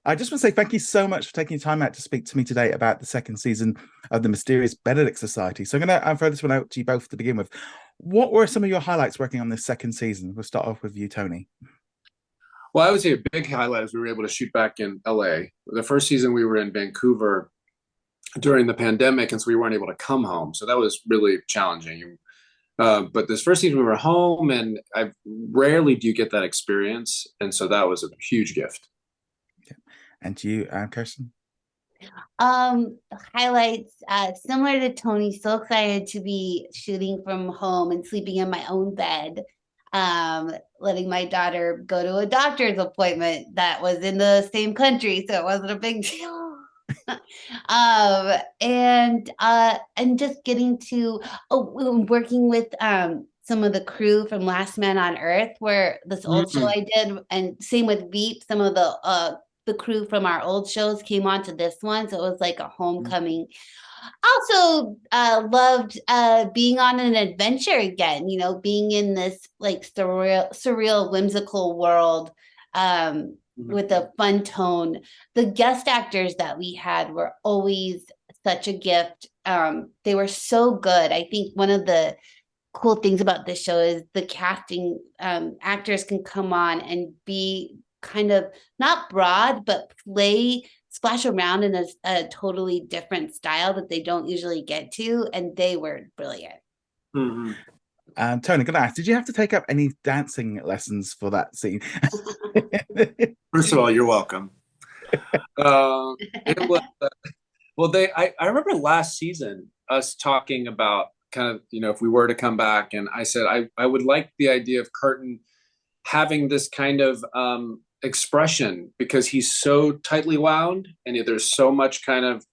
I just want to say thank you so much for taking time out to speak to me today about the second season of the Mysterious Benedict Society. So I'm going to throw this one out to you both to begin with. What were some of your highlights working on this second season? We'll start off with you, Tony. Well, I would say a big highlight is we were able to shoot back in LA. The first season we were in Vancouver during the pandemic, and so we weren't able to come home. So that was really challenging. But this first season we were home, and I rarely do you get that experience, and so that was a huge gift. Yeah. And to you, Kirsten? Um, Highlights, similar to Tony, so excited to be shooting from home and sleeping in my own bed. Letting my daughter go to a doctor's appointment that was in the same country, so it wasn't a big deal. And just getting to working with some of the crew from Last Man on Earth, where this old show I did, and same with Veep, some of the crew from our old shows came on to this one, so it was like a homecoming. Also loved being on an adventure again, being in this like surreal whimsical world with a fun tone. The guest actors that we had were always such a gift. They were so good. I think one of the cool things about this show is the casting. Actors can come on and be kind of not broad, but splash around in a totally different style that they don't usually get to, and they were brilliant. Tony, I'm gonna ask, did you have to take up any dancing lessons for that scene? First of all, you're welcome. It was, well, I remember last season us talking about kind of, if we were to come back, and I said I would like the idea of Curtin having this kind of expression, because he's so tightly wound and there's so much kind of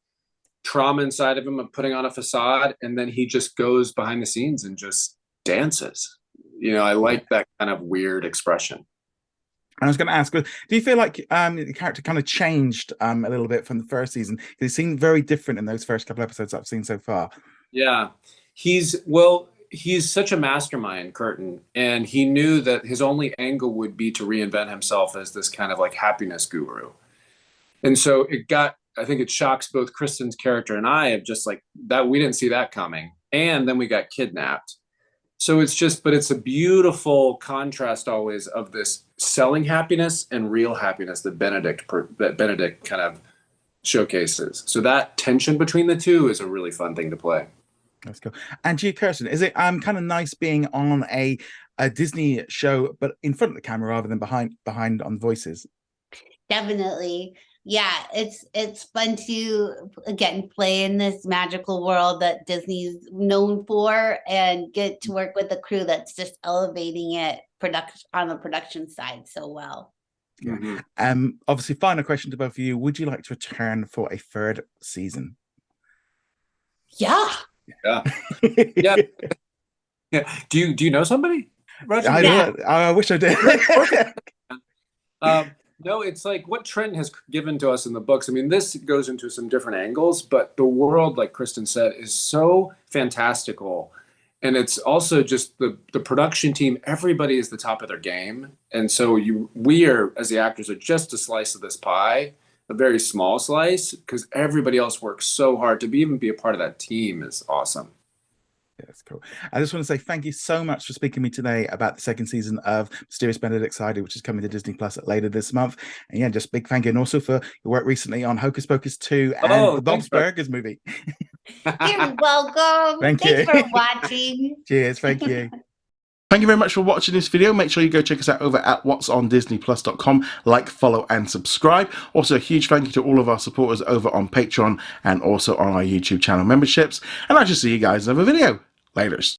trauma inside of him of putting on a facade, and then he just goes behind the scenes and just dances. I like that kind of weird expression. I was going to ask, do you feel like the character kind of changed a little bit from the first season? It seemed very different in those first couple episodes I've seen so far. Yeah, he's such a mastermind, Curtin, and he knew that his only angle would be to reinvent himself as this kind of like happiness guru. And so I think it shocks both Kristen's character and I, of just like that, we didn't see that coming. And then we got kidnapped. So but it's a beautiful contrast always of this selling happiness and real happiness that Benedict kind of showcases. So that tension between the two is a really fun thing to play. That's cool. And to you, Kirsten, is it kind of nice being on a Disney show, but in front of the camera rather than behind on voices? Definitely. Yeah, it's fun to again play in this magical world that Disney's known for, and get to work with a crew that's just elevating it on the production side so well. Yeah. Obviously, final question to both of you: would you like to return for a third season? Yeah. Yeah. Yeah. Yeah. Do you know somebody, Roger? I wish I did. No, it's like what Trent has given to us in the books. I mean, this goes into some different angles, but the world, like Kristen said, is so fantastical. And it's also just the production team, everybody is the top of their game. And so we are, as the actors, are just a slice of this pie, a very small slice, because everybody else works so hard to even be a part of that team is awesome. Yeah, that's cool. I just want to say thank you so much for speaking to me today about the second season of Mysterious Benedict Society, which is coming to Disney Plus later this month. And yeah, just big thank you. And also for your work recently on Hocus Pocus 2 and the Bob's Burgers movie. You're welcome. Thanks for watching. Cheers. Thank you. Thank you very much for watching this video. Make sure you go check us out over at whatsondisneyplus.com. Like, follow, and subscribe. Also, a huge thank you to all of our supporters over on Patreon and also on our YouTube channel memberships. And I shall see you guys in another video. Laters.